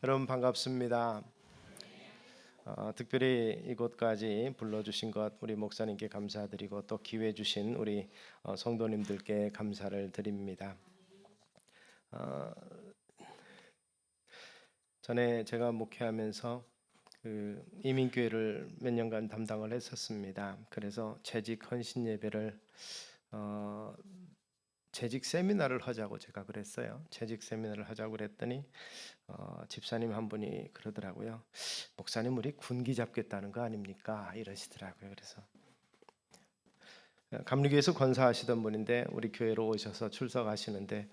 여러분 반갑습니다. 특별히 이곳까지 불러주신 것 우리 목사님께 감사드리고 또 기회 주신 우리 성도님들께 감사를 드립니다. 어, 전에 제가 목회하면서 그 이민교회를 몇 년간 담당을 했었습니다. 그래서 재직 헌신 예배를 재직 세미나를 하자고 제가 그랬어요. 재직 세미나를 하자고 그랬더니 집사님 한 분이 그러더라고요. 목사님 우리 군기 잡겠다는 거 아닙니까? 이러시더라고요. 그래서 감리교에서 권사하시던 분인데 우리 교회로 오셔서 출석하시는데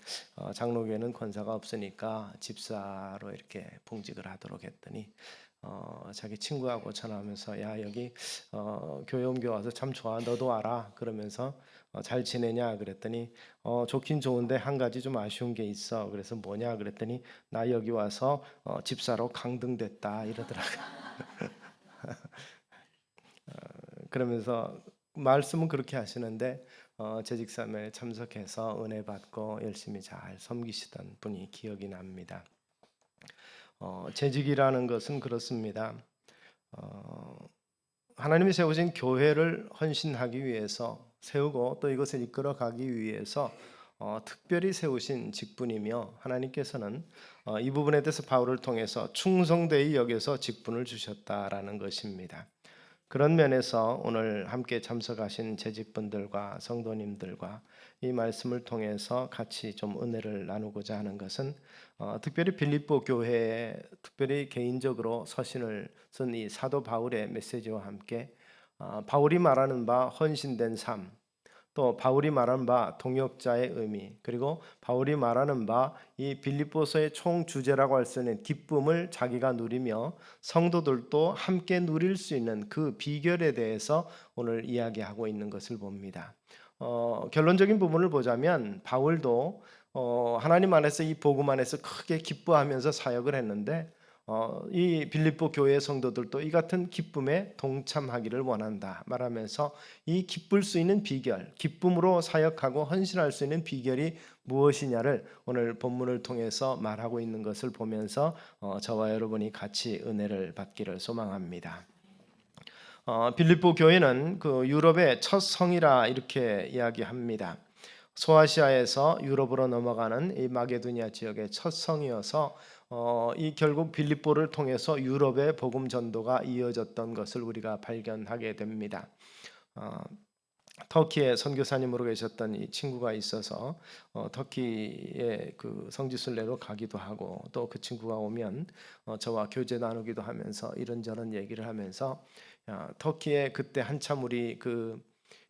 장로교회는 권사가 없으니까 집사로 이렇게 봉직을 하도록 했더니 자기 친구하고 전화하면서 야 여기 교회 옮겨와서 참 좋아 너도 와라 그러면서 잘 지내냐 그랬더니 좋긴 좋은데 한 가지 좀 아쉬운 게 있어. 그래서 뭐냐 그랬더니 나 여기 와서 집사로 강등됐다 이러더라고요. 그러면서 말씀은 그렇게 하시는데 재직삼에 참석해서 은혜 받고 열심히 잘 섬기시던 분이 기억이 납니다. 재직이라는 것은 그렇습니다. 하나님이 세우신 교회를 헌신하기 위해서 세우고 또 이것을 이끌어가기 위해서 특별히 세우신 직분이며 하나님께서는 이 부분에 대해서 바울을 통해서 충성되이 여겨서 직분을 주셨다라는 것입니다. 그런 면에서 오늘 함께 참석하신 재직분들과 성도님들과 이 말씀을 통해서 같이 좀 은혜를 나누고자 하는 것은 특별히 빌립보 교회에 특별히 개인적으로 서신을 쓴 이 사도 바울의 메시지와 함께 바울이 말하는 바 헌신된 삶, 또 바울이 말하는 바 동역자의 의미, 그리고 바울이 말하는 바 이 빌립보서의 총 주제라고 할 수 있는 기쁨을 자기가 누리며 성도들도 함께 누릴 수 있는 그 비결에 대해서 오늘 이야기하고 있는 것을 봅니다. 결론적인 부분을 보자면 바울도 하나님 안에서 이 복음 안에서 크게 기뻐하면서 사역을 했는데 이 빌립보 교회 성도들도 이 같은 기쁨에 동참하기를 원한다 말하면서 이 기쁠 수 있는 비결, 기쁨으로 사역하고 헌신할 수 있는 비결이 무엇이냐를 오늘 본문을 통해서 말하고 있는 것을 보면서 저와 여러분이 같이 은혜를 받기를 소망합니다. 빌립보 교회는 그 유럽의 첫 성이라 이렇게 이야기합니다. 소아시아에서 유럽으로 넘어가는 이 마게도니아 지역의 첫 성이어서 이 결국 빌립보를 통해서 유럽의 복음 전도가 이어졌던 것을 우리가 발견하게 됩니다. 터키에 선교사님으로 계셨던 이 친구가 있어서 터키에 그 성지순례로 가기도 하고 또 그 친구가 오면 저와 교제 나누기도 하면서 이런저런 얘기를 하면서 터키에 그때 한참 우리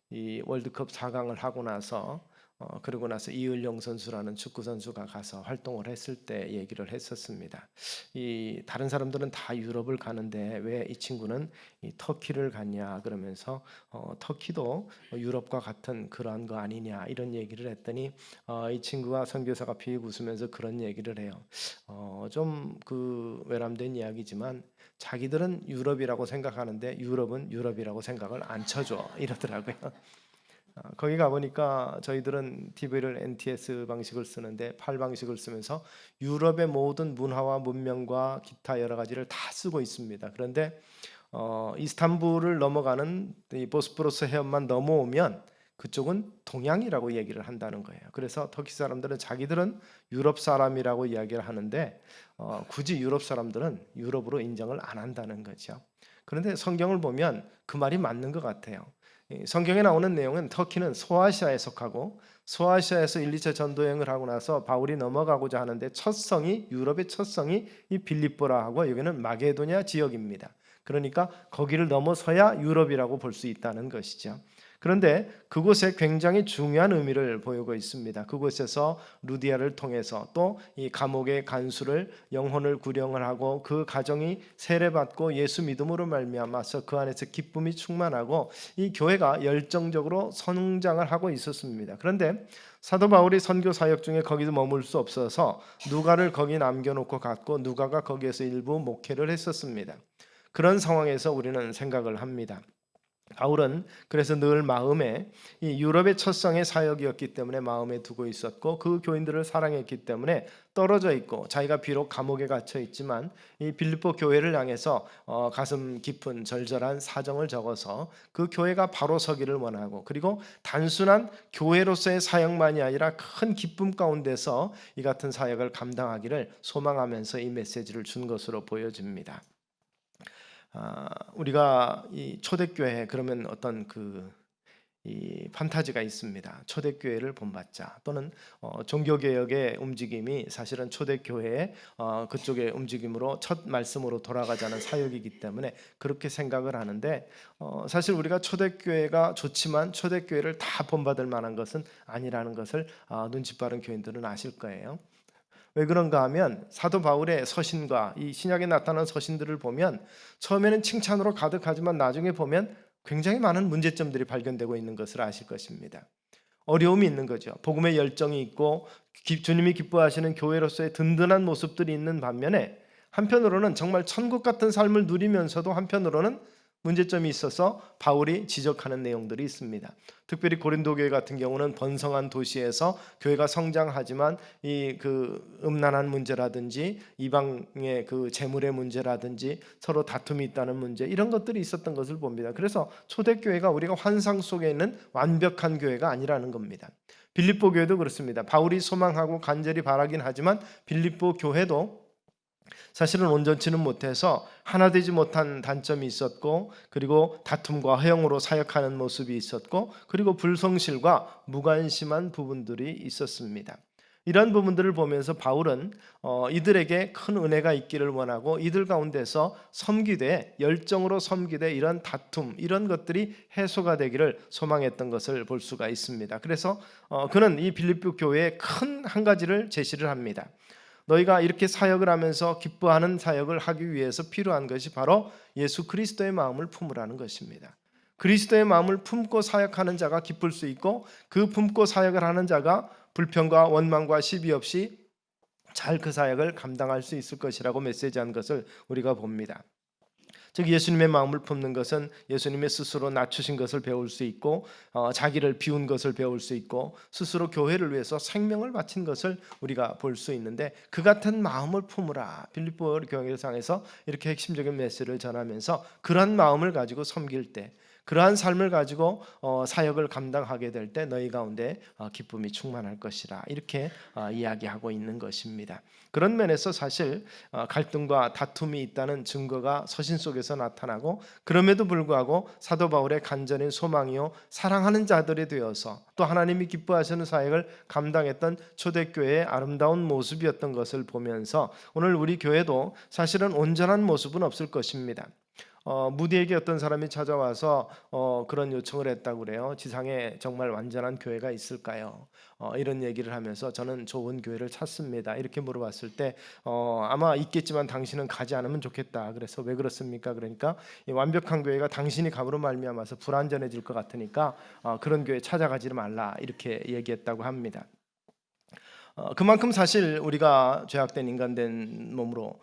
이 월드컵 4강을 하고 나서 그러고 나서 이을용 선수라는 축구 선수가 가서 활동을 했을 때 얘기를 했었습니다. 이 다른 사람들은 다 유럽을 가는데 왜 이 친구는 이 터키를 갔냐 그러면서 터키도 유럽과 같은 그러한 거 아니냐 이런 얘기를 했더니 이 친구가 선교사가 피익 웃으면서 그런 얘기를 해요. 좀 그 외람된 이야기지만 자기들은 유럽이라고 생각하는데 유럽은 유럽이라고 생각을 안 쳐줘 이러더라고요. 거기 가보니까 저희들은 TV를 NTS 방식을 쓰는데 PAL 방식을 쓰면서 유럽의 모든 문화와 문명과 기타 여러 가지를 다 쓰고 있습니다. 그런데 이스탄불을 넘어가는 이 보스포러스 해협만 넘어오면 그쪽은 동양이라고 얘기를 한다는 거예요. 그래서 터키 사람들은 자기들은 유럽 사람이라고 이야기를 하는데 굳이 유럽 사람들은 유럽으로 인정을 안 한다는 거죠. 그런데 성경을 보면 그 말이 맞는 것 같아요. 성경에 나오는 내용은 터키는 소아시아에 속하고 소아시아에서 1, 2차 전도여행을 하고 나서 바울이 넘어가고자 하는데 첫 성이 유럽의 첫 성이 이 빌립보라 하고 여기는 마게도냐 지역입니다. 그러니까 거기를 넘어서야 유럽이라고 볼 수 있다는 것이죠. 그런데 그곳에 굉장히 중요한 의미를 보이고 있습니다. 그곳에서 루디아를 통해서 또 이 감옥의 간수를 영혼을 구령을 하고 그 가정이 세례받고 예수 믿음으로 말미암아서 그 안에서 기쁨이 충만하고 이 교회가 열정적으로 성장을 하고 있었습니다. 그런데 사도 바울이 선교 사역 중에 거기서 머물 수 없어서 누가를 거기 남겨놓고 갔고 누가가 거기에서 일부 목회를 했었습니다. 그런 상황에서 우리는 생각을 합니다. 바울은 그래서 늘 마음에 이 유럽의 첫성의 사역이었기 때문에 마음에 두고 있었고, 그 교인들을 사랑했기 때문에 떨어져 있고, 자기가 비록 감옥에 갇혀 있지만 이 빌립보 교회를 향해서 가슴 깊은 절절한 사정을 적어서 그 교회가 바로 서기를 원하고, 그리고 단순한 교회로서의 사역만이 아니라 큰 기쁨 가운데서 이 같은 사역을 감당하기를 소망하면서 이 메시지를 준 것으로 보여집니다. 우리가 이 초대교회 그러면 어떤 이 판타지가 있습니다. 초대교회를 본받자, 또는 종교개혁의 움직임이 사실은 초대교회의 그쪽의 움직임으로 첫 말씀으로 돌아가자는 사역이기 때문에 그렇게 생각을 하는데, 사실 우리가 초대교회가 좋지만 초대교회를 다 본받을 만한 것은 아니라는 것을 눈치 빠른 교인들은 아실 거예요. 왜 그런가 하면 사도 바울의 서신과 이 신약에 나타난 서신들을 보면 처음에는 칭찬으로 가득하지만 나중에 보면 굉장히 많은 문제점들이 발견되고 있는 것을 아실 것입니다. 어려움이 있는 거죠. 복음의 열정이 있고 주님이 기뻐하시는 교회로서의 든든한 모습들이 있는 반면에, 한편으로는 정말 천국 같은 삶을 누리면서도 한편으로는 문제점이 있어서 바울이 지적하는 내용들이 있습니다. 특별히 고린도 교회 같은 경우는 번성한 도시에서 교회가 성장하지만 이 음란한 문제라든지 이방의 재물의 문제라든지 서로 다툼이 있다는 문제, 이런 것들이 있었던 것을 봅니다. 그래서 초대교회가 우리가 환상 속에 있는 완벽한 교회가 아니라는 겁니다. 빌립보 교회도 그렇습니다. 바울이 소망하고 간절히 바라긴 하지만 빌립보 교회도 사실은 온전치는 못해서 하나 되지 못한 단점이 있었고, 그리고 다툼과 허영으로 사역하는 모습이 있었고, 그리고 불성실과 무관심한 부분들이 있었습니다. 이런 부분들을 보면서 바울은 이들에게 큰 은혜가 있기를 원하고, 이들 가운데서 섬기되 열정으로 섬기되 이런 다툼, 이런 것들이 해소가 되기를 소망했던 것을 볼 수가 있습니다. 그래서 그는 이 빌립보 교회에 큰 한 가지를 제시를 합니다. 너희가 이렇게 사역을 하면서 기뻐하는 사역을 하기 위해서 필요한 것이 바로 예수 그리스도의 마음을 품으라는 것입니다. 그리스도의 마음을 품고 사역하는 자가 기쁠 수 있고, 그 품고 사역을 하는 자가 불평과 원망과 시비 없이 잘 그 사역을 감당할 수 있을 것이라고 메시지한 것을 우리가 봅니다. 즉 예수님의 마음을 품는 것은 예수님의 스스로 낮추신 것을 배울 수 있고, 자기를 비운 것을 배울 수 있고, 스스로 교회를 위해서 생명을 바친 것을 우리가 볼 수 있는데, 그 같은 마음을 품으라, 빌립보 교회상에서 이렇게 핵심적인 메시지를 전하면서 그런 마음을 가지고 섬길 때, 그러한 삶을 가지고 사역을 감당하게 될 때 너희 가운데 기쁨이 충만할 것이라, 이렇게 이야기하고 있는 것입니다. 그런 면에서 사실 갈등과 다툼이 있다는 증거가 서신 속에서 나타나고, 그럼에도 불구하고 사도 바울의 간절한 소망이요 사랑하는 자들이 되어서 또 하나님이 기뻐하시는 사역을 감당했던 초대교회의 아름다운 모습이었던 것을 보면서, 오늘 우리 교회도 사실은 온전한 모습은 없을 것입니다. 무디에게 어떤 사람이 찾아와서 그런 요청을 했다고 그래요. 지상에 정말 완전한 교회가 있을까요? 이런 얘기를 하면서 저는 좋은 교회를 찾습니다, 이렇게 물어봤을 때 아마 있겠지만 당신은 가지 않으면 좋겠다. 그래서 왜 그렇습니까? 그러니까 이 완벽한 교회가 당신이 감으로 말미암아서 불안전해질 것 같으니까 그런 교회 찾아가지 말라, 이렇게 얘기했다고 합니다. 그만큼 사실 우리가 죄악된 인간된 몸으로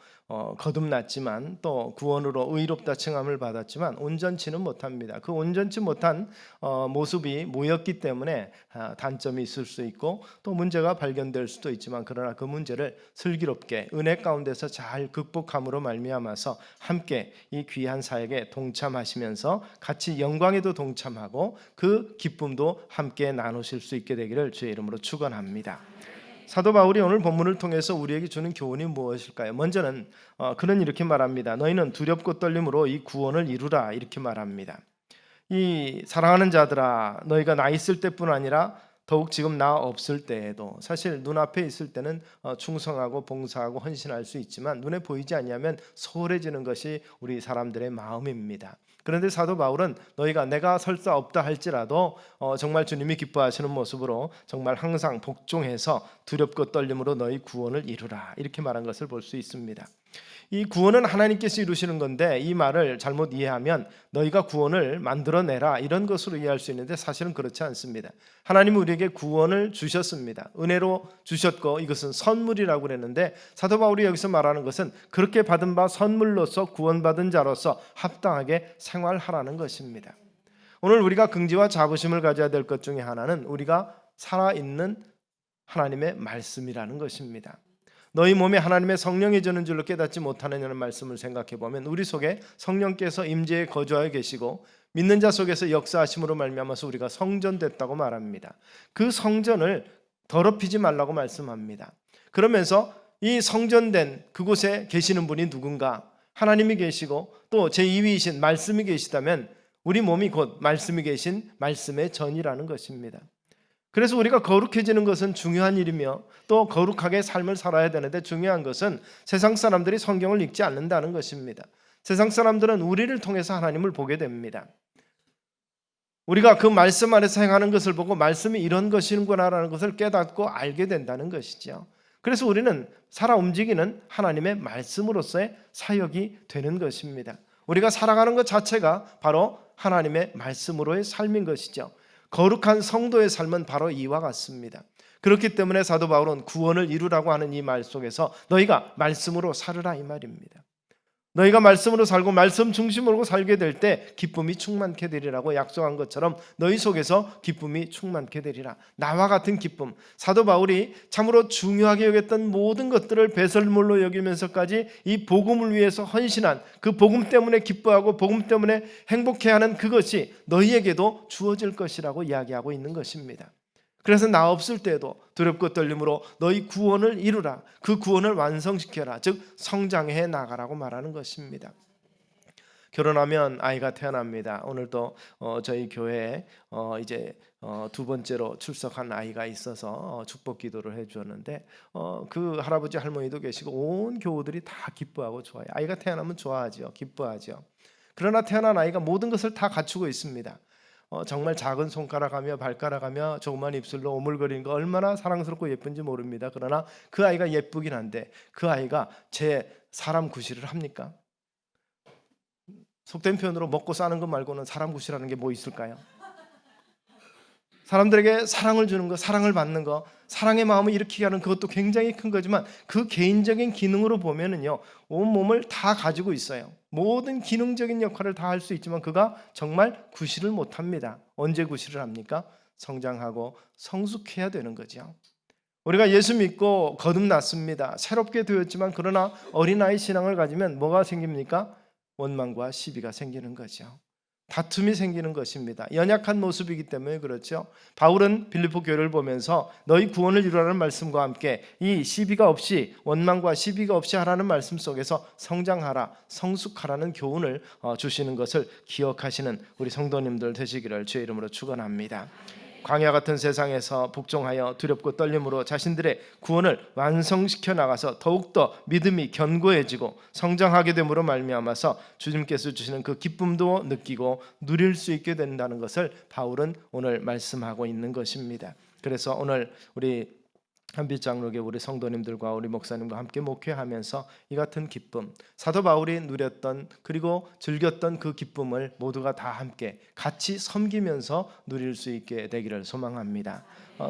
거듭났지만, 또 구원으로 의롭다 칭함을 받았지만 온전치는 못합니다. 그 온전치 못한 모습이 모였기 때문에 단점이 있을 수 있고 또 문제가 발견될 수도 있지만, 그러나 그 문제를 슬기롭게 은혜 가운데서 잘 극복함으로 말미암아서 함께 이 귀한 사역에 동참하시면서 같이 영광에도 동참하고 그 기쁨도 함께 나누실 수 있게 되기를 주의 이름으로 축원합니다. 사도 바울이 오늘 본문을 통해서 우리에게 주는 교훈이 무엇일까요? 먼저는 그는 이렇게 말합니다. 너희는 두렵고 떨림으로 이 구원을 이루라, 이렇게 말합니다. 이 사랑하는 자들아, 너희가 나 있을 때뿐 아니라 더욱 지금 나 없을 때에도, 사실 눈앞에 있을 때는 충성하고 봉사하고 헌신할 수 있지만 눈에 보이지 않으면 소홀해지는 것이 우리 사람들의 마음입니다. 그런데 사도 바울은 너희가 내가 설사 없다 할지라도 정말 주님이 기뻐하시는 모습으로 정말 항상 복종해서 두렵고 떨림으로 너희 구원을 이루라, 이렇게 말한 것을 볼 수 있습니다. 이 구원은 하나님께서 이루시는 건데, 이 말을 잘못 이해하면 너희가 구원을 만들어내라, 이런 것으로 이해할 수 있는데 사실은 그렇지 않습니다. 하나님은 우리에게 구원을 주셨습니다. 은혜로 주셨고 이것은 선물이라고 그랬는데, 사도 바울이 여기서 말하는 것은 그렇게 받은 바 선물로서 구원받은 자로서 합당하게 생활하라는 것입니다. 오늘 우리가 긍지와 자부심을 가져야 될 것 중에 하나는 우리가 살아있는 하나님의 말씀이라는 것입니다. 너희 몸에 하나님의 성령이 주는 줄로 깨닫지 못하느냐는 말씀을 생각해 보면 우리 속에 성령께서 임재해 거주하여 계시고 믿는 자 속에서 역사하심으로 말미암아서 우리가 성전됐다고 말합니다. 그 성전을 더럽히지 말라고 말씀합니다. 그러면서 이 성전된 그곳에 계시는 분이 누군가? 하나님이 계시고 또 제2위이신 말씀이 계시다면 우리 몸이 곧 말씀이 계신 말씀의 전이라는 것입니다. 그래서 우리가 거룩해지는 것은 중요한 일이며 또 거룩하게 삶을 살아야 되는데 중요한 것은 세상 사람들이 성경을 읽지 않는다는 것입니다. 세상 사람들은 우리를 통해서 하나님을 보게 됩니다. 우리가 그 말씀 안에서 행하는 것을 보고 말씀이 이런 것이구나라는 것을 깨닫고 알게 된다는 것이죠. 그래서 우리는 살아 움직이는 하나님의 말씀으로서의 사역이 되는 것입니다. 우리가 살아가는 것 자체가 바로 하나님의 말씀으로의 삶인 것이죠. 거룩한 성도의 삶은 바로 이와 같습니다. 그렇기 때문에 사도 바울은 구원을 이루라고 하는 이 말 속에서 너희가 말씀으로 살으라 이 말입니다. 너희가 말씀으로 살고 말씀 중심으로 살게 될 때 기쁨이 충만케 되리라고 약속한 것처럼 너희 속에서 기쁨이 충만케 되리라. 나와 같은 기쁨. 사도 바울이 참으로 중요하게 여겼던 모든 것들을 배설물로 여기면서까지 이 복음을 위해서 헌신한 그 복음 때문에 기뻐하고 복음 때문에 행복해하는 그것이 너희에게도 주어질 것이라고 이야기하고 있는 것입니다. 그래서 나 없을 때도 두렵고 떨림으로 너희 구원을 이루라. 그 구원을 완성시켜라. 즉 성장해 나가라고 말하는 것입니다. 결혼하면 아이가 태어납니다. 오늘도 저희 교회에 이제 두 번째로 출석한 아이가 있어서 축복 기도를 해주었는데 그 할아버지 할머니도 계시고 온 교우들이 다 기뻐하고 좋아요. 아이가 태어나면 좋아하죠. 기뻐하죠. 그러나 태어난 아이가 모든 것을 다 갖추고 있습니다. 정말 작은 손가락하며 발가락하며 조그만 입술로 오물거리는 거 얼마나 사랑스럽고 예쁜지 모릅니다. 그러나 그 아이가 예쁘긴 한데 그 아이가 제 사람 구실을 합니까? 속된 표현으로 먹고 사는 것 말고는 사람 구실하는 게 뭐 있을까요? 사람들에게 사랑을 주는 거, 사랑을 받는 거, 사랑의 마음을 일으키게 하는 그것도 굉장히 큰 거지만 그 개인적인 기능으로 보면은요, 온 몸을 다 가지고 있어요. 모든 기능적인 역할을 다 할 수 있지만 그가 정말 구실을 못합니다. 언제 구실을 합니까? 성장하고 성숙해야 되는 거죠. 우리가 예수 믿고 거듭났습니다. 새롭게 되었지만 그러나 어린아이 신앙을 가지면 뭐가 생깁니까? 원망과 시비가 생기는 거죠. 다툼이 생기는 것입니다. 연약한 모습이기 때문에 그렇죠. 바울은 빌립보 교회를 보면서 너희 구원을 이루라는 말씀과 함께 이 시비가 없이 원망과 시비가 없이 하라는 말씀 속에서 성장하라, 성숙하라는 교훈을 주시는 것을 기억하시는 우리 성도님들 되시기를 주의 이름으로 축원합니다. 광야 같은 세상에서 복종하여 두렵고 떨림으로 자신들의 구원을 완성시켜 나가서 더욱더 믿음이 견고해지고 성장하게 됨으로 말미암아서 주님께서 주시는 그 기쁨도 느끼고 누릴 수 있게 된다는 것을 바울은 오늘 말씀하고 있는 것입니다. 그래서 오늘 우리 한빛 장로교 우리 성도님들과 우리 목사님과 함께 목회하면서 이 같은 기쁨, 사도 바울이 누렸던 그리고 즐겼던 그 기쁨을 모두가 다 함께 같이 섬기면서 누릴 수 있게 되기를 소망합니다.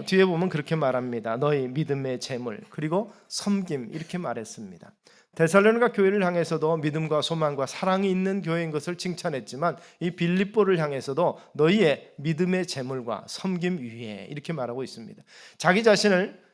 뒤에 보면 그렇게 말합니다. 너희 믿음의 재물 그리고 섬김 이렇게 말했습니다. 데살로니가 교회를 향해서도 믿음과 소망과 사랑이 있는 교회인 것을 칭찬했지만 이 빌립보를 향해서도 너희의 믿음의 재물과 섬김 위에 이렇게 말하고 있습니다. 자기 자신을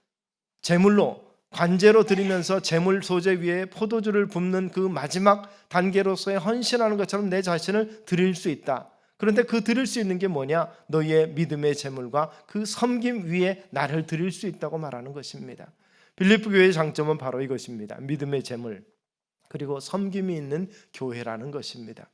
제물로 관제로 드리면서 제물 소재 위에 포도주를 붓는 그 마지막 단계로서의 헌신하는 것처럼 내 자신을 드릴 수 있다. 그런데 그 드릴 수 있는 게 뭐냐? 너희의 믿음의 제물과 그 섬김 위에 나를 드릴 수 있다고 말하는 것입니다. 빌립보 교회의 장점은 바로 이것입니다. 믿음의 제물 그리고 섬김이 있는 교회라는 것입니다.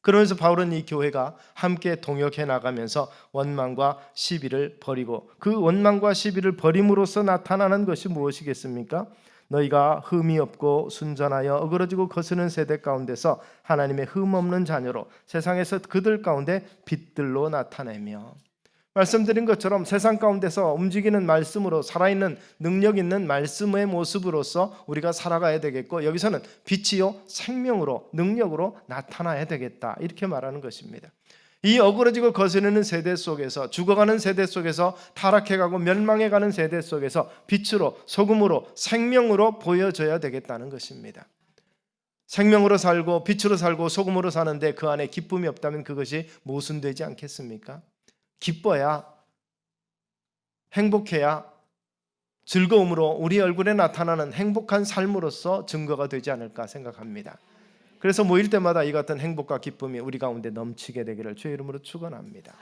그러면서 바울은 이 교회가 함께 동역해 나가면서 원망과 시비를 버리고 그 원망과 시비를 버림으로써 나타나는 것이 무엇이겠습니까? 너희가 흠이 없고 순전하여 어그러지고 거스는 세대 가운데서 하나님의 흠 없는 자녀로 세상에서 그들 가운데 빛들로 나타내며 말씀드린 것처럼 세상 가운데서 움직이는 말씀으로 살아있는 능력 있는 말씀의 모습으로서 우리가 살아가야 되겠고 여기서는 빛이요 생명으로 능력으로 나타나야 되겠다 이렇게 말하는 것입니다. 이 어그러지고 거스르는 세대 속에서 죽어가는 세대 속에서 타락해가고 멸망해가는 세대 속에서 빛으로 소금으로 생명으로 보여져야 되겠다는 것입니다. 생명으로 살고 빛으로 살고 소금으로 사는데 그 안에 기쁨이 없다면 그것이 모순되지 않겠습니까? 기뻐야, 행복해야 즐거움으로 우리 얼굴에 나타나는 행복한 삶으로서 증거가 되지 않을까 생각합니다. 그래서 모일 때마다 이 같은 행복과 기쁨이 우리 가운데 넘치게 되기를 주의 이름으로 축원합니다.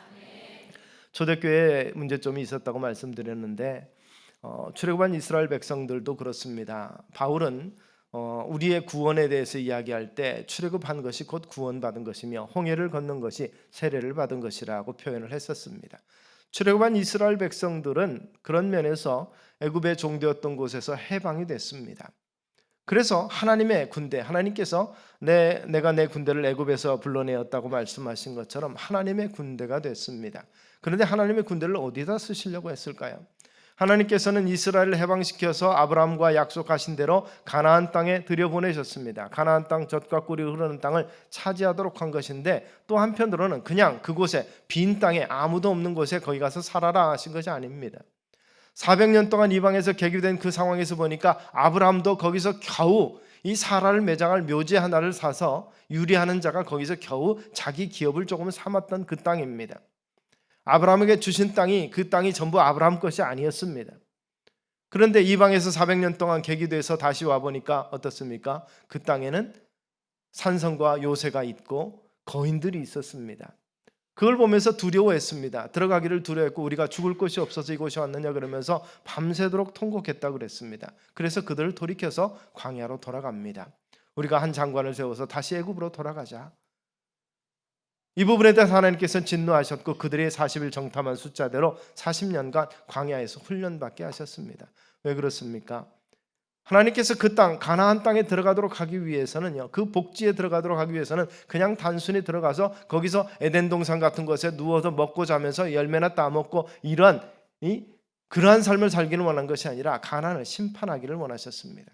초대교회에 문제점이 있었다고 말씀드렸는데 출애굽한 이스라엘 백성들도 그렇습니다. 바울은 우리의 구원에 대해서 이야기할 때 출애굽한 것이 곧 구원받은 것이며 홍해를 건넌 것이 세례를 받은 것이라고 표현을 했었습니다. 출애굽한 이스라엘 백성들은 그런 면에서 애굽의 종되었던 곳에서 해방이 됐습니다. 그래서 하나님의 군대, 하나님께서 내가 내 군대를 애굽에서 불러내었다고 말씀하신 것처럼 하나님의 군대가 됐습니다. 그런데 하나님의 군대를 어디다 쓰시려고 했을까요? 하나님께서는 이스라엘을 해방시켜서 아브라함과 약속하신 대로 가나안 땅에 들여보내셨습니다. 가나안 땅 젖과 꿀이 흐르는 땅을 차지하도록 한 것인데 또 한편으로는 그냥 그곳에 빈 땅에 아무도 없는 곳에 거기 가서 살아라 하신 것이 아닙니다. 400년 동안 이방에서 개교된 그 상황에서 보니까 아브라함도 거기서 겨우 이 사라를 매장할 묘지 하나를 사서 유리하는 자가 거기서 겨우 자기 기업을 조금 삼았던 그 땅입니다. 아브라함에게 주신 땅이 그 땅이 전부 아브라함 것이 아니었습니다. 그런데 이방에서 400년 동안 개교돼서 다시 와보니까 어떻습니까? 그 땅에는 산성과 요새가 있고 거인들이 있었습니다. 그걸 보면서 두려워했습니다. 들어가기를 두려워했고 우리가 죽을 곳이 없어서 이곳에 왔느냐 그러면서 밤새도록 통곡했다고 그랬습니다. 그래서 그들을 돌이켜서 광야로 돌아갑니다. 우리가 한 장관을 세워서 다시 애굽으로 돌아가자. 이 부분에 대해서 하나님께서는 진노하셨고 그들의 40일 정탐한 숫자대로 40년간 광야에서 훈련받게 하셨습니다. 왜 그렇습니까? 하나님께서 그 땅 가나안 땅에 들어가도록 하기 위해서는요, 그 복지에 들어가도록 하기 위해서는 그냥 단순히 들어가서 거기서 에덴 동산 같은 곳에 누워서 먹고 자면서 열매나 따먹고 그러한 삶을 살기를 원한 것이 아니라 가나안을 심판하기를 원하셨습니다.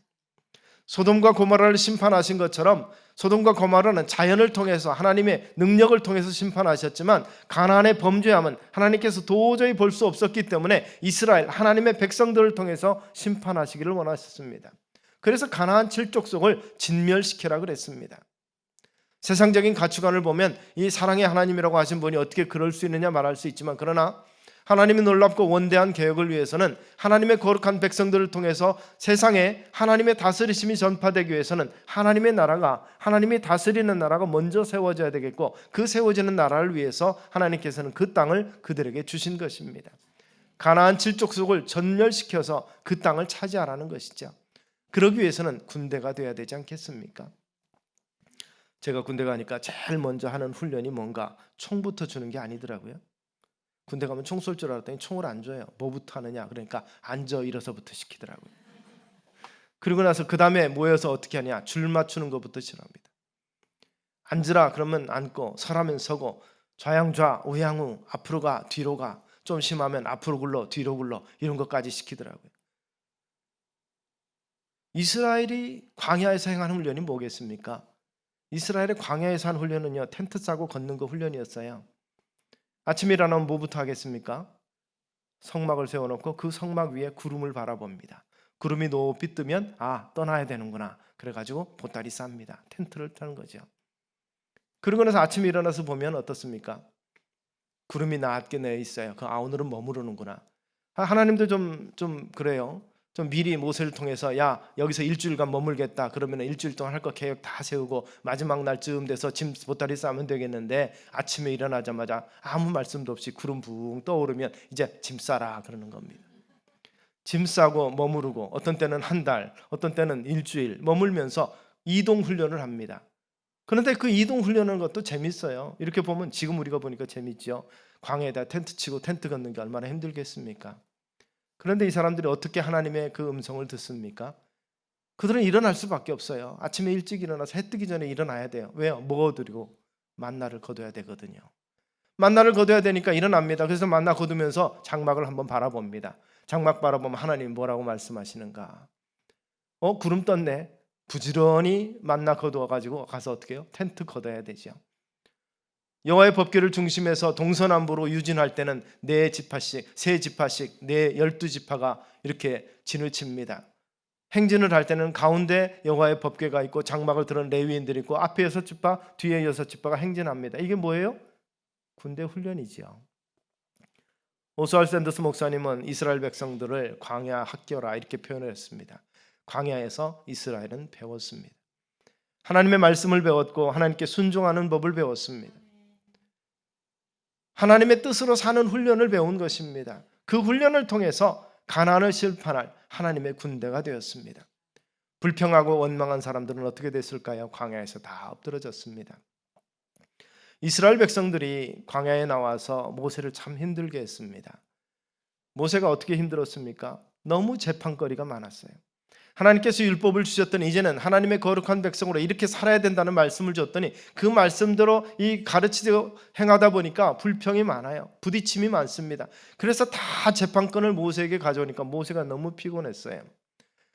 소돔과 고모라를 심판하신 것처럼 소돔과 고모라는 자연을 통해서 하나님의 능력을 통해서 심판하셨지만 가나안의 범죄함은 하나님께서 도저히 볼 수 없었기 때문에 이스라엘 하나님의 백성들을 통해서 심판하시기를 원하셨습니다. 그래서 가나안 칠족속을 진멸시키라 그랬습니다. 세상적인 가치관을 보면 이 사랑의 하나님이라고 하신 분이 어떻게 그럴 수 있느냐 말할 수 있지만 그러나 하나님의 놀랍고 원대한 계획을 위해서는 하나님의 거룩한 백성들을 통해서 세상에 하나님의 다스리심이 전파되기 위해서는 하나님의 나라가 하나님이 다스리는 나라가 먼저 세워져야 되겠고 그 세워지는 나라를 위해서 하나님께서는 그 땅을 그들에게 주신 것입니다. 가나안 칠족속을 전멸시켜서 그 땅을 차지하라는 것이죠. 그러기 위해서는 군대가 돼야 되지 않겠습니까? 제가 군대 가니까 제일 먼저 하는 훈련이 뭔가 총부터 주는 게 아니더라고요. 군대 가면 총 쏠 줄 알았더니 총을 안 줘요. 뭐부터 하느냐? 그러니까 앉아 일어서부터 시키더라고요. 그리고 나서 그 다음에 모여서 어떻게 하냐? 줄 맞추는 것부터 시작합니다. 앉으라 그러면 앉고 서라면 서고 좌양좌 우양우 앞으로 가 뒤로 가 좀 심하면 앞으로 굴러 뒤로 굴러 이런 것까지 시키더라고요. 이스라엘이 광야에서 행한 훈련이 뭐겠습니까? 이스라엘의 광야에서 한 훈련은요 텐트 싸고 걷는 거 훈련이었어요. 아침에 일어나면 뭐부터 하겠습니까? 성막을 세워놓고 그 성막 위에 구름을 바라봅니다. 구름이 높이 뜨면 떠나야 되는구나. 그래가지고 보따리 쌉니다. 텐트를 타는 거죠. 그러고 나서 아침에 일어나서 보면 어떻습니까? 구름이 낮게 내어 있어요. 오늘은 머무르는구나. 하나님도 좀 그래요. 좀 미리 모세를 통해서 여기서 일주일간 머물겠다 그러면 일주일 동안 할 거 계획 다 세우고 마지막 날쯤 돼서 짐 보따리 싸면 되겠는데 아침에 일어나자마자 아무 말씀도 없이 구름 붕 떠오르면 이제 짐 싸라 그러는 겁니다. 짐 싸고 머무르고 어떤 때는 한 달 어떤 때는 일주일 머물면서 이동 훈련을 합니다. 그런데 그 이동 훈련하는 것도 재밌어요. 이렇게 보면 지금 우리가 보니까 재밌죠. 광야에다 텐트 치고 텐트 걷는 게 얼마나 힘들겠습니까? 그런데 이 사람들이 어떻게 하나님의 그 음성을 듣습니까? 그들은 일어날 수밖에 없어요. 아침에 일찍 일어나서 해 뜨기 전에 일어나야 돼요. 왜요? 먹어드리고 만나를 거둬야 되거든요. 만나를 거둬야 되니까 일어납니다. 그래서 만나 거두면서 장막을 한번 바라봅니다. 장막 바라보면 하나님 뭐라고 말씀하시는가? 구름 떴네. 부지런히 만나 거두어가지고 가서 어떻게 해요? 텐트 걷어야 되죠. 여호와의 법궤를 중심해서 동서남북으로 유진할 때는 네 지파씩, 세 지파씩, 네 12지파가 이렇게 진을 칩니다. 행진을 할 때는 가운데 여호와의 법궤가 있고 장막을 드는 레위인들이 있고 앞에 6지파 뒤에 6지파가 행진합니다. 이게 뭐예요? 군대 훈련이지요. 오스왈드 샌더스 목사님은 이스라엘 백성들을 광야 학교라 이렇게 표현했습니다. 광야에서 이스라엘은 배웠습니다. 하나님의 말씀을 배웠고 하나님께 순종하는 법을 배웠습니다. 하나님의 뜻으로 사는 훈련을 배운 것입니다. 그 훈련을 통해서 가나안을 실판할 하나님의 군대가 되었습니다. 불평하고 원망한 사람들은 어떻게 됐을까요? 광야에서 다 엎드러졌습니다. 이스라엘 백성들이 광야에 나와서 모세를 참 힘들게 했습니다. 모세가 어떻게 힘들었습니까? 너무 재판거리가 많았어요. 하나님께서 율법을 주셨더니 이제는 하나님의 거룩한 백성으로 이렇게 살아야 된다는 말씀을 줬더니 그 말씀대로 이 가르치고 행하다 보니까 불평이 많아요. 부딪힘이 많습니다. 그래서 다 재판권을 모세에게 가져오니까 모세가 너무 피곤했어요.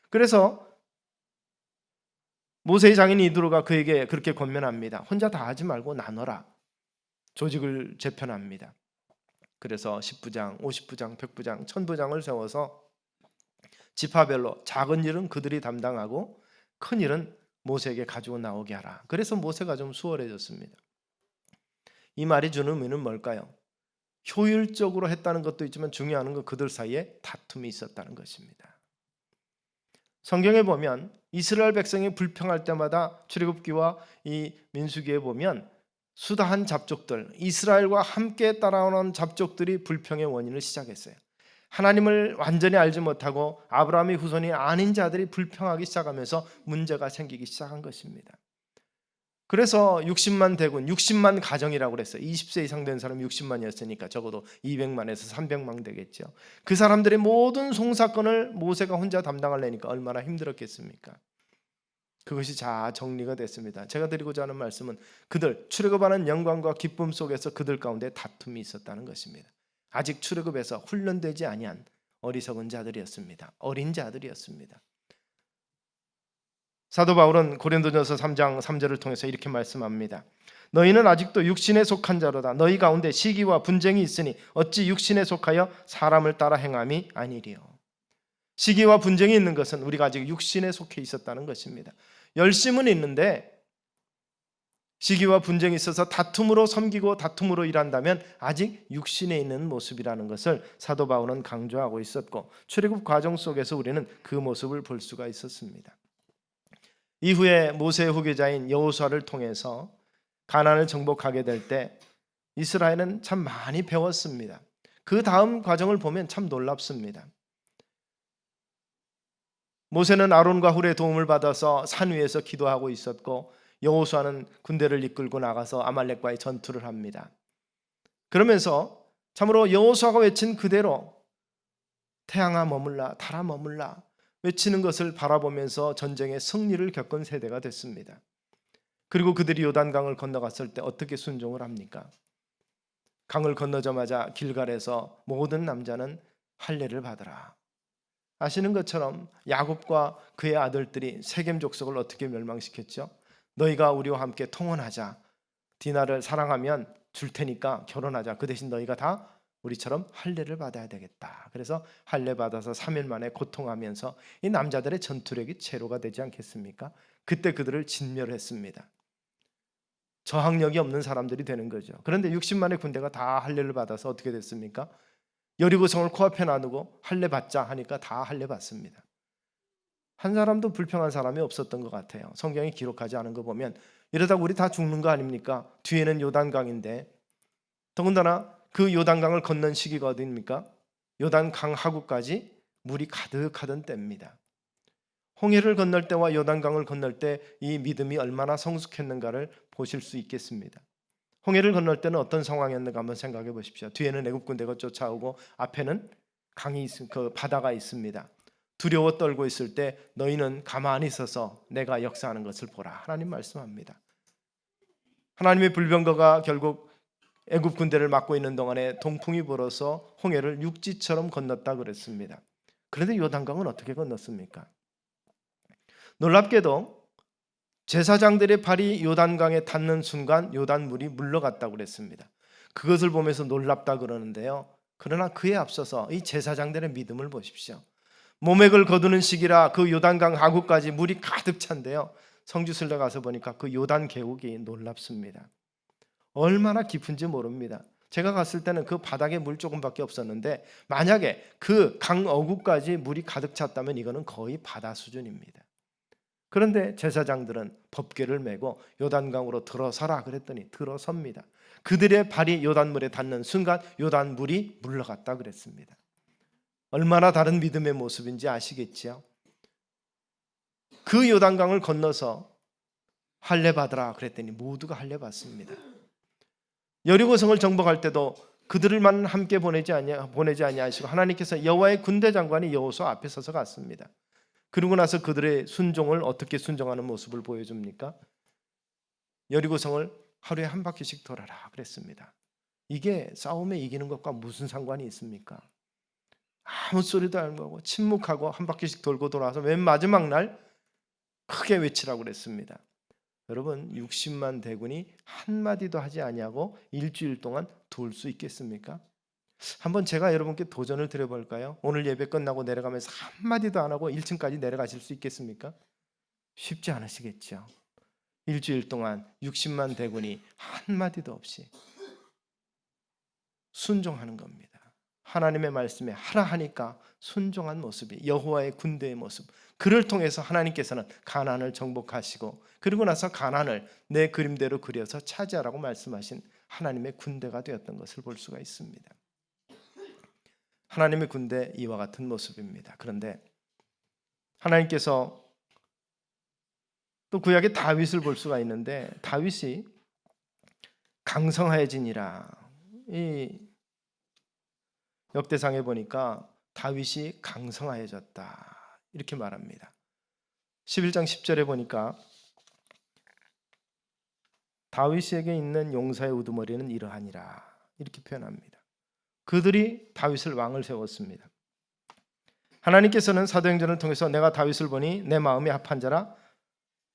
그래서 모세의 장인 이드로가 그에게 그렇게 권면합니다. 혼자 다 하지 말고 나눠라. 조직을 재편합니다. 그래서 10부장, 50부장, 100부장, 1000부장을 세워서 지파별로 작은 일은 그들이 담당하고 큰 일은 모세에게 가지고 나오게 하라. 그래서 모세가 좀 수월해졌습니다. 이 말이 주는 의미는 뭘까요? 효율적으로 했다는 것도 있지만 중요한 건 그들 사이에 다툼이 있었다는 것입니다. 성경에 보면 이스라엘 백성이 불평할 때마다 출애굽기와 이 민수기에 보면 수다한 잡족들, 이스라엘과 함께 따라오는 잡족들이 불평의 원인을 시작했어요. 하나님을 완전히 알지 못하고 아브라함의 후손이 아닌 자들이 불평하기 시작하면서 문제가 생기기 시작한 것입니다. 그래서 60만 대군, 60만 가정이라고 그랬어요. 20세 이상 된 사람 60만이었으니까 적어도 200만에서 300만 되겠죠. 그 사람들의 모든 송사건을 모세가 혼자 담당하려니까 얼마나 힘들었겠습니까? 그것이 다 정리가 됐습니다. 제가 드리고자 하는 말씀은 그들 출애굽하는 영광과 기쁨 속에서 그들 가운데 다툼이 있었다는 것입니다. 아직 출애굽에서 훈련되지 아니한 어리석은 자들이었습니다. 어린 자들이었습니다. 사도 바울은 고린도전서 3장 3절을 통해서 이렇게 말씀합니다. 너희는 아직도 육신에 속한 자로다. 너희 가운데 시기와 분쟁이 있으니 어찌 육신에 속하여 사람을 따라 행함이 아니리요. 시기와 분쟁이 있는 것은 우리가 아직 육신에 속해 있었다는 것입니다. 열심은 있는데 시기와 분쟁이 있어서 다툼으로 섬기고 다툼으로 일한다면 아직 육신에 있는 모습이라는 것을 사도 바울은 강조하고 있었고 출애굽 과정 속에서 우리는 그 모습을 볼 수가 있었습니다. 이후에 모세의 후계자인 여호수아를 통해서 가나안을 정복하게 될 때 이스라엘은 참 많이 배웠습니다. 그 다음 과정을 보면 참 놀랍습니다. 모세는 아론과 훌의 도움을 받아서 산 위에서 기도하고 있었고 여호수아는 군대를 이끌고 나가서 아말렉과의 전투를 합니다. 그러면서 참으로 여호수아가 외친 그대로 태양아 머물라 달아 머물라 외치는 것을 바라보면서 전쟁의 승리를 겪은 세대가 됐습니다. 그리고 그들이 요단강을 건너갔을 때 어떻게 순종을 합니까? 강을 건너자마자 길갈에서 모든 남자는 할례를 받으라. 아시는 것처럼 야곱과 그의 아들들이 세겜 족속을 어떻게 멸망시켰죠? 너희가 우리와 함께 통혼하자. 디나를 사랑하면 줄 테니까 결혼하자. 그 대신 너희가 다 우리처럼 할례를 받아야 되겠다. 그래서 할례 받아서 3일 만에 고통하면서 이 남자들의 전투력이 제로가 되지 않겠습니까? 그때 그들을 진멸했습니다. 저항력이 없는 사람들이 되는 거죠. 그런데 60만의 군대가 다 할례를 받아서 어떻게 됐습니까? 여리고성을 코앞에 놔두고 할례 받자 하니까 다 할례 받습니다. 한 사람도 불평한 사람이 없었던 것 같아요. 성경이 기록하지 않은 거 보면 이러다가 우리 다 죽는 거 아닙니까? 뒤에는 요단강인데 더군다나 그 요단강을 건넌 시기가 어디입니까? 요단강 하구까지 물이 가득하던 때입니다. 홍해를 건널 때와 요단강을 건널 때 이 믿음이 얼마나 성숙했는가를 보실 수 있겠습니다. 홍해를 건널 때는 어떤 상황이었는가 한번 생각해 보십시오. 뒤에는 애굽 군대가 쫓아오고 앞에는 강이 그 바다가 있습니다. 두려워 떨고 있을 때 너희는 가만히 있어서 내가 역사하는 것을 보라. 하나님 말씀합니다. 하나님의 불병거가 결국 애굽 군대를 막고 있는 동안에 동풍이 불어서 홍해를 육지처럼 건넜다 그랬습니다. 그런데 요단강은 어떻게 건넜습니까? 놀랍게도 제사장들의 발이 요단강에 닿는 순간 요단물이 물러갔다고 그랬습니다. 그것을 보면서 놀랍다 그러는데요. 그러나 그에 앞서서 이 제사장들의 믿음을 보십시오. 모맥을 거두는 시기라 그 요단강 하구까지 물이 가득 찬데요. 성지순례 가서 보니까 그 요단 계곡이 놀랍습니다. 얼마나 깊은지 모릅니다. 제가 갔을 때는 그 바닥에 물 조금밖에 없었는데 만약에 그 강 어구까지 물이 가득 찼다면 이거는 거의 바다 수준입니다. 그런데 제사장들은 법궤를 메고 요단강으로 들어서라 그랬더니 들어섭니다. 그들의 발이 요단물에 닿는 순간 요단물이 물러갔다 그랬습니다. 얼마나 다른 믿음의 모습인지 아시겠지요? 그 요단강을 건너서 할례 받으라 그랬더니 모두가 할례 받습니다. 여리고성을 정복할 때도 그들만 함께 보내지 아니하시고 하나님께서 여호와의 군대 장관이 여호수아 앞에 서서 갔습니다. 그러고 나서 그들의 순종을 어떻게 순종하는 모습을 보여줍니까? 여리고성을 하루에 한 바퀴씩 돌아라 그랬습니다. 이게 싸움에 이기는 것과 무슨 상관이 있습니까? 아무 소리도 안 하고 침묵하고 한 바퀴씩 돌고 돌아와서 맨 마지막 날 크게 외치라고 그랬습니다. 여러분 60만 대군이 한마디도 하지 아니하고 일주일 동안 돌 수 있겠습니까? 한번 제가 여러분께 도전을 드려볼까요? 오늘 예배 끝나고 내려가면서 한마디도 안 하고 1층까지 내려가실 수 있겠습니까? 쉽지 않으시겠죠. 일주일 동안 60만 대군이 한마디도 없이 순종하는 겁니다. 하나님의 말씀에 하라 하니까 순종한 모습이 여호와의 군대의 모습. 그를 통해서 하나님께서는 가나안을 정복하시고 그리고 나서 가나안을 내 그림대로 그려서 차지하라고 말씀하신 하나님의 군대가 되었던 것을 볼 수가 있습니다. 하나님의 군대 이와 같은 모습입니다. 그런데 하나님께서 또 구약의 다윗을 볼 수가 있는데 다윗이 강성하여지니라. 이 역대상에 보니까 다윗이 강성하여졌다 이렇게 말합니다. 11장 10절에 보니까 다윗에게 있는 용사의 우두머리는 이러하니라 이렇게 표현합니다. 그들이 다윗을 왕을 세웠습니다. 하나님께서는 사도행전을 통해서 내가 다윗을 보니 내 마음이 합한 자라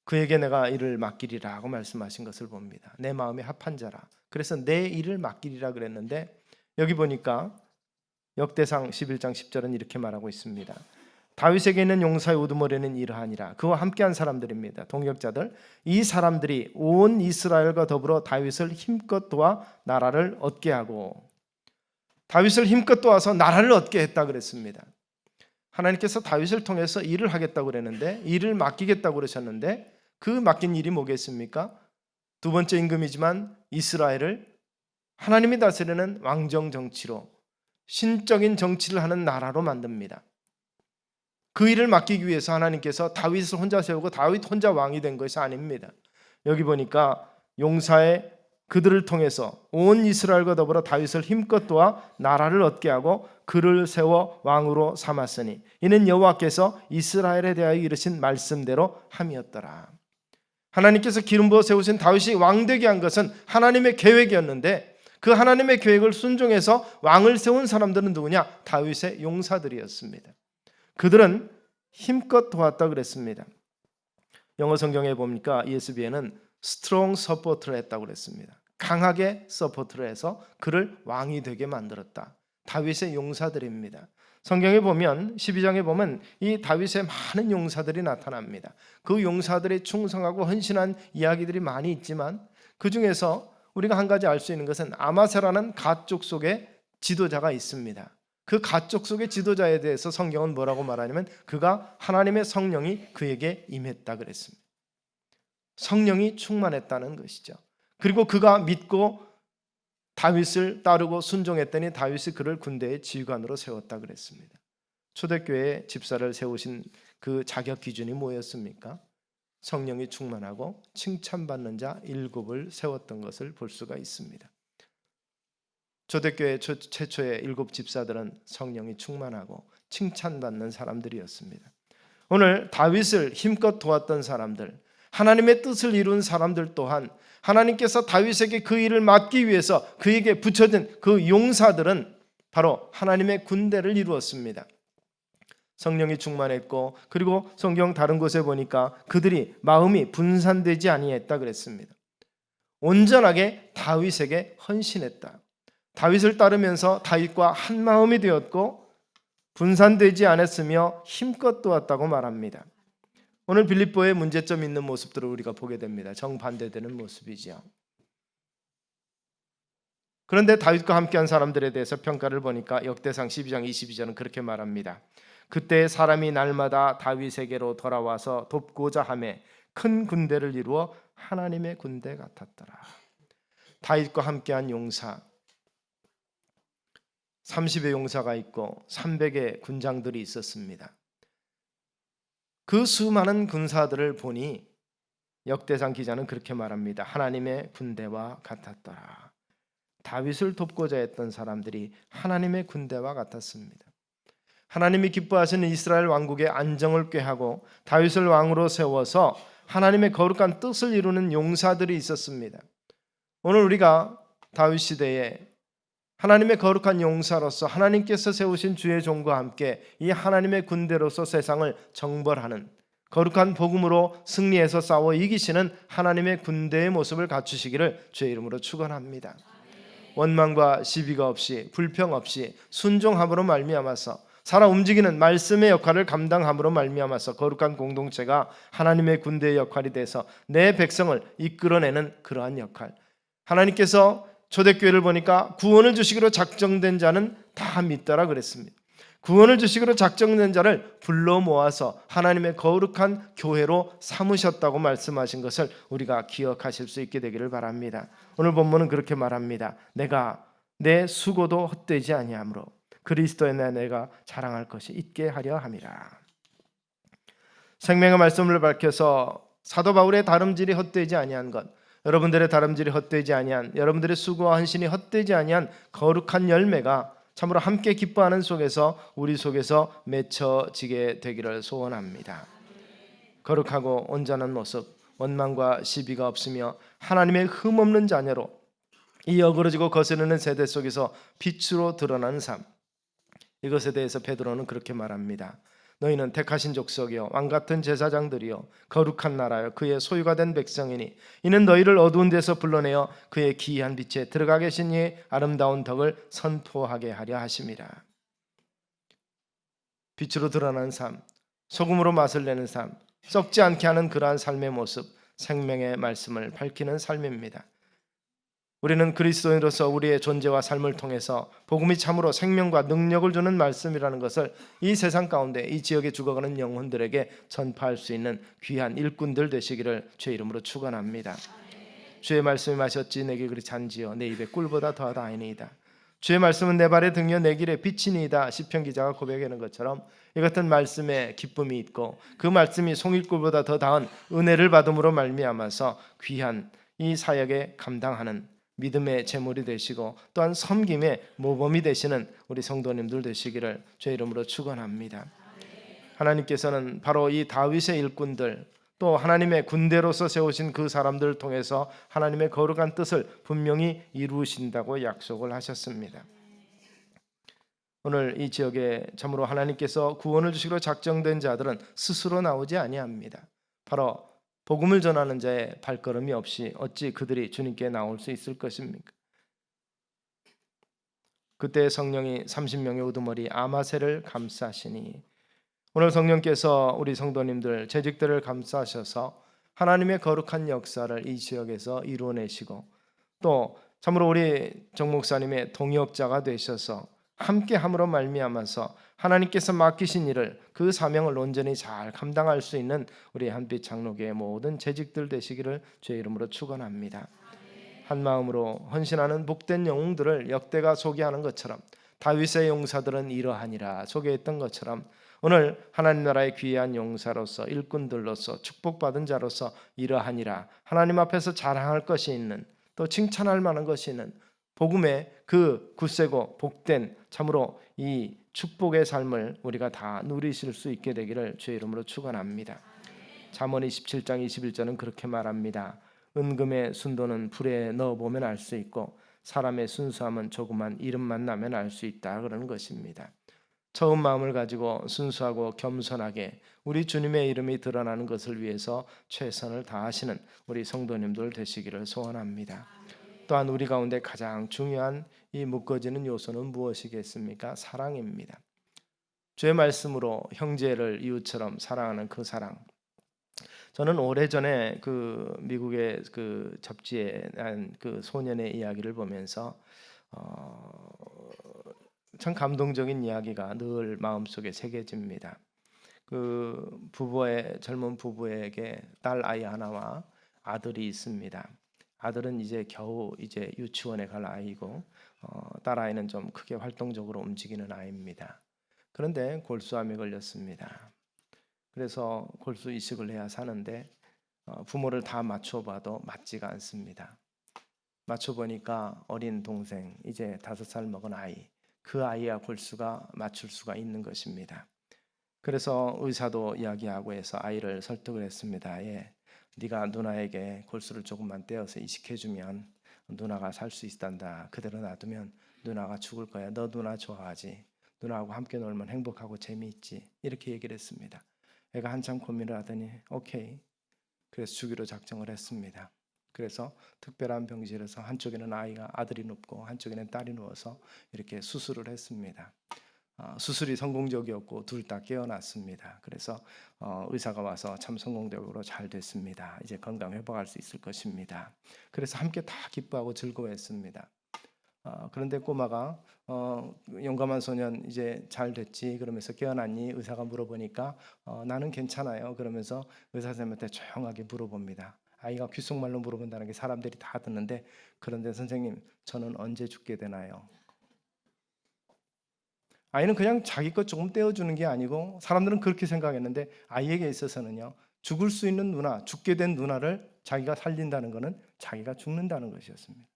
그에게 내가 일을 맡기리라고 말씀하신 것을 봅니다. 내 마음이 합한 자라. 그래서 내 일을 맡기리라 그랬는데 여기 보니까 역대상 11장 10절은 이렇게 말하고 있습니다. 다윗에게 있는 용사의 우두머리는 이러하니라. 그와 함께한 사람들입니다. 동역자들. 이 사람들이 온 이스라엘과 더불어 다윗을 힘껏 도와 나라를 얻게 하고 다윗을 힘껏 도와서 나라를 얻게 했다 그랬습니다. 하나님께서 다윗을 통해서 일을 하겠다고 그랬는데 일을 맡기겠다고 그러셨는데 그 맡긴 일이 뭐겠습니까? 두 번째 임금이지만 이스라엘을 하나님이 다스리는 왕정 정치로 신적인 정치를 하는 나라로 만듭니다. 그 일을 맡기기 위해서 하나님께서 다윗을 혼자 세우고 다윗 혼자 왕이 된 것이 아닙니다. 여기 보니까 용사의 그들을 통해서 온 이스라엘과 더불어 다윗을 힘껏 도와 나라를 얻게 하고 그를 세워 왕으로 삼았으니 이는 여호와께서 이스라엘에 대하여 이르신 말씀대로 함이었더라. 하나님께서 기름 부어 세우신 다윗이 왕되게 한 것은 하나님의 계획이었는데 그 하나님의 계획을 순종해서 왕을 세운 사람들은 누구냐? 다윗의 용사들이었습니다. 그들은 힘껏 도왔다 그랬습니다. 영어 성경에 보니까 ESV에는 strong support를 했다고 그랬습니다. 강하게 서포트를 해서 그를 왕이 되게 만들었다. 다윗의 용사들입니다. 성경에 보면 12장에 보면 이 다윗의 많은 용사들이 나타납니다. 그 용사들이 충성하고 헌신한 이야기들이 많이 있지만 그 중에서 우리가 한 가지 알 수 있는 것은 아마세라는 갓족 속에 지도자가 있습니다. 그 갓족 속의 지도자에 대해서 성경은 뭐라고 말하냐면 그가 하나님의 성령이 그에게 임했다 그랬습니다. 성령이 충만했다는 것이죠. 그리고 그가 믿고 다윗을 따르고 순종했더니 다윗이 그를 군대의 지휘관으로 세웠다 그랬습니다. 초대교회에 집사를 세우신 그 자격 기준이 뭐였습니까? 성령이 충만하고 칭찬받는 자 7을 세웠던 것을 볼 수가 있습니다. 초대교회 최초의 7 집사들은 성령이 충만하고 칭찬받는 사람들이었습니다. 오늘 다윗을 힘껏 도왔던 사람들, 하나님의 뜻을 이룬 사람들 또한 하나님께서 다윗에게 그 일을 맡기 위해서 그에게 붙여진 그 용사들은 바로 하나님의 군대를 이루었습니다. 성령이 충만했고 그리고 성경 다른 곳에 보니까 그들이 마음이 분산되지 아니했다 그랬습니다. 온전하게 다윗에게 헌신했다. 다윗을 따르면서 다윗과 한 마음이 되었고 분산되지 않았으며 힘껏 도왔다고 말합니다. 오늘 빌립보의 문제점 있는 모습들을 우리가 보게 됩니다. 정반대되는 모습이죠. 그런데 다윗과 함께한 사람들에 대해서 평가를 보니까 역대상 12장 22절은 그렇게 말합니다. 그때 사람이 날마다 다윗에게로 돌아와서 돕고자 하매 큰 군대를 이루어 하나님의 군대 같았더라. 다윗과 함께한 용사 30의 용사가 있고 300의 군장들이 있었습니다. 그 수많은 군사들을 보니 역대상 기자는 그렇게 말합니다. 하나님의 군대와 같았더라. 다윗을 돕고자 했던 사람들이 하나님의 군대와 같았습니다. 하나님이 기뻐하시는 이스라엘 왕국의 안정을 꾀하고 다윗을 왕으로 세워서 하나님의 거룩한 뜻을 이루는 용사들이 있었습니다. 오늘 우리가 다윗 시대에 하나님의 거룩한 용사로서 하나님께서 세우신 주의 종과 함께 이 하나님의 군대로서 세상을 정벌하는 거룩한 복음으로 승리해서 싸워 이기시는 하나님의 군대의 모습을 갖추시기를 주의 이름으로 축원합니다. 원망과 시비가 없이 불평 없이 순종함으로 말미암아서 살아 움직이는 말씀의 역할을 감당함으로 말미암아서 거룩한 공동체가 하나님의 군대의 역할이 돼서 내 백성을 이끌어내는 그러한 역할. 하나님께서 초대교회를 보니까 구원을 주시기로 작정된 자는 다 믿더라 그랬습니다. 구원을 주시기로 작정된 자를 불러 모아서 하나님의 거룩한 교회로 삼으셨다고 말씀하신 것을 우리가 기억하실 수 있게 되기를 바랍니다. 오늘 본문은 그렇게 말합니다. 내가 내 수고도 헛되지 아니하므로 그리스도의 내가 자랑할 것이 있게 하려 함이라. 생명의 말씀을 밝혀서 사도 바울의 다름질이 헛되지 아니한 것, 여러분들의 다름질이 헛되지 아니한, 여러분들의 수고와 헌신이 헛되지 아니한 거룩한 열매가 참으로 함께 기뻐하는 속에서 우리 속에서 맺혀지게 되기를 소원합니다. 거룩하고 온전한 모습, 원망과 시비가 없으며 하나님의 흠없는 자녀로 이 어그러지고 거스르는 세대 속에서 빛으로 드러나는 삶, 이것에 대해서 베드로는 그렇게 말합니다. 너희는 택하신 족속이요 왕같은 제사장들이요 거룩한 나라요 그의 소유가 된 백성이니 이는 너희를 어두운 데서 불러내어 그의 기이한 빛에 들어가 계신 이의 아름다운 덕을 선포하게 하려 하심이라. 빛으로 드러나는 삶, 소금으로 맛을 내는 삶, 썩지 않게 하는 그러한 삶의 모습, 생명의 말씀을 밝히는 삶입니다. 우리는 그리스도인으로서 우리의 존재와 삶을 통해서 복음이 참으로 생명과 능력을 주는 말씀이라는 것을 이 세상 가운데 이 지역에 죽어가는 영혼들에게 전파할 수 있는 귀한 일꾼들 되시기를 주의 이름으로 축원합니다. 주의 말씀이 마셨지 내게 그리 잔지요 내 입에 꿀보다 더하다 아니이다. 주의 말씀은 내 발에 등이요 내 길에 빛이니이다. 시편 기자가 고백하는 것처럼 이 같은 말씀에 기쁨이 있고 그 말씀이 송일꿀보다 더 나은 은혜를 받음으로 말미암아서 귀한 이 사역에 감당하는 믿음의 제물이 되시고 또한 섬김의 모범이 되시는 우리 성도님들 되시기를 주의 이름으로 축원합니다. 하나님께서는 바로 이 다윗의 일꾼들 또 하나님의 군대로서 세우신 그 사람들을 통해서 하나님의 거룩한 뜻을 분명히 이루신다고 약속을 하셨습니다. 오늘 이 지역에 참으로 하나님께서 구원을 주시기로 작정된 자들은 스스로 나오지 아니합니다. 바로 복음을 전하는 자의 발걸음이 없이 어찌 그들이 주님께 나올 수 있을 것입니까? 그때 성령이 30명의 우두머리 아마새를 감싸시니 오늘 성령께서 우리 성도님들 재직들을 감싸셔서 하나님의 거룩한 역사를 이 지역에서 이루어내시고 또 참으로 우리 정 목사님의 동역자가 되셔서 함께함으로 말미암아서 하나님께서 맡기신 일을 그 사명을 온전히 잘 감당할 수 있는 우리 한빛 장로교의 모든 재직들 되시기를 주의 이름으로 축원합니다. 한 마음으로 헌신하는 복된 영웅들을 역대가 소개하는 것처럼 다윗의 용사들은 이러하니라 소개했던 것처럼 오늘 하나님 나라의 귀한 용사로서 일꾼들로서 축복받은 자로서 이러하니라 하나님 앞에서 자랑할 것이 있는 또 칭찬할 만한 것이 있는 복음의 그 굳세고 복된 참으로 이 축복의 삶을 우리가 다 누리실 수 있게 되기를 주의 이름으로 축원합니다. 잠언 27장 21절은 그렇게 말합니다. 은금의 순도는 불에 넣어보면 알 수 있고 사람의 순수함은 조그만 이름만 나면 알 수 있다 그러는 것입니다. 처음 마음을 가지고 순수하고 겸손하게 우리 주님의 이름이 드러나는 것을 위해서 최선을 다하시는 우리 성도님들 되시기를 소원합니다. 또한 우리 가운데 가장 중요한 이 묶어지는 요소는 무엇이겠습니까? 사랑입니다. 주의 말씀으로 형제를 이웃처럼 사랑하는 그 사랑. 저는 오래전에 그 미국의 그 잡지에 난 그 소년의 이야기를 보면서 참 감동적인 이야기가 늘 마음속에 새겨집니다. 그 부부의 젊은 부부에게 딸 아이 하나와 아들이 있습니다. 아들은 이제 겨우 이제 유치원에 갈 아이고 딸 아이는 좀 크게 활동적으로 움직이는 아이입니다. 그런데 골수암에 걸렸습니다. 그래서 골수 이식을 해야 사는데 부모를 다 맞춰봐도 맞지가 않습니다. 맞춰보니까 어린 동생 이제 5살 먹은 아이, 그 아이와 골수가 맞출 수가 있는 것입니다. 그래서 의사도 이야기하고 해서 아이를 설득을 했습니다. 예, 네가 누나에게 골수를 조금만 떼어서 이식해주면 누나가 살 수 있단다. 그대로 놔두면 누나가 죽을 거야. 너 누나 좋아하지? 누나하고 함께 놀면 행복하고 재미있지? 이렇게 얘기를 했습니다. 애가 한참 고민을 하더니 오케이. 그래서 주기로 작정을 했습니다. 그래서 특별한 병실에서 한쪽에는 아들이 눕고 한쪽에는 딸이 누워서 이렇게 수술을 했습니다. 수술이 성공적이었고 둘 다 깨어났습니다. 그래서 의사가 와서 참 성공적으로 잘 됐습니다. 이제 건강 회복할 수 있을 것입니다. 그래서 함께 다 기뻐하고 즐거워했습니다. 그런데 꼬마가 용감한 소년 이제 잘 됐지 그러면서 깨어났니? 의사가 물어보니까 나는 괜찮아요. 그러면서 의사 선생님한테 조용하게 물어봅니다. 아이가 귓속말로 물어본다는 게 사람들이 다 듣는데 그런데 선생님 저는 언제 죽게 되나요? 아이는 그냥 자기 것 조금 떼어주는 게 아니고 사람들은 그렇게 생각했는데 아이에게 있어서는요. 죽을 수 있는 누나, 죽게 된 누나를 자기가 살린다는 것은 자기가 죽는다는 것이었습니다.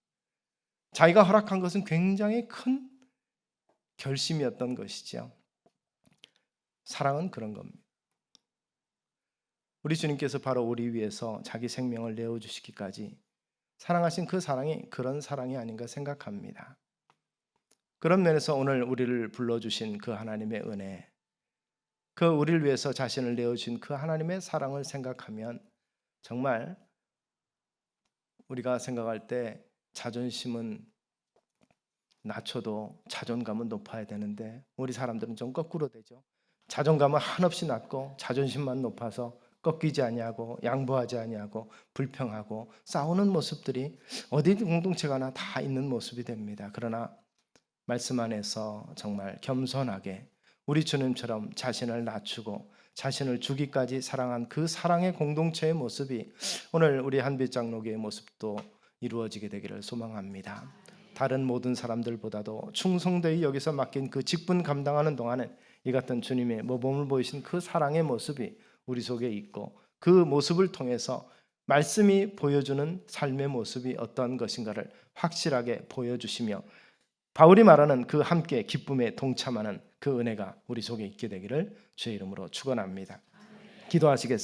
자기가 허락한 것은 굉장히 큰 결심이었던 것이죠. 사랑은 그런 겁니다. 우리 주님께서 바로 우리 위해서 자기 생명을 내어주시기까지 사랑하신 그 사랑이 그런 사랑이 아닌가 생각합니다. 그런 면에서 오늘 우리를 불러주신 그 하나님의 은혜, 그 우리를 위해서 자신을 내어주신 그 하나님의 사랑을 생각하면 정말 우리가 생각할 때 자존심은 낮춰도 자존감은 높아야 되는데 우리 사람들은 좀 거꾸로 되죠. 자존감은 한없이 낮고 자존심만 높아서 꺾이지 아니하고 양보하지 아니하고 불평하고 싸우는 모습들이 어디 공동체가 하나 다 있는 모습이 됩니다. 그러나 말씀 안에서 정말 겸손하게 우리 주님처럼 자신을 낮추고 자신을 주기까지 사랑한 그 사랑의 공동체의 모습이 오늘 우리 한빛 장로교의 모습도 이루어지게 되기를 소망합니다. 다른 모든 사람들보다도 충성되이 여기서 맡긴 그 직분 감당하는 동안은 이 같은 주님의 모범을 보이신 그 사랑의 모습이 우리 속에 있고 그 모습을 통해서 말씀이 보여주는 삶의 모습이 어떤 것인가를 확실하게 보여주시며 바울이 말하는 그 함께 기쁨에 동참하는 그 은혜가 우리 속에 있게 되기를 주의 이름으로 축원합니다. 기도하시겠습니다.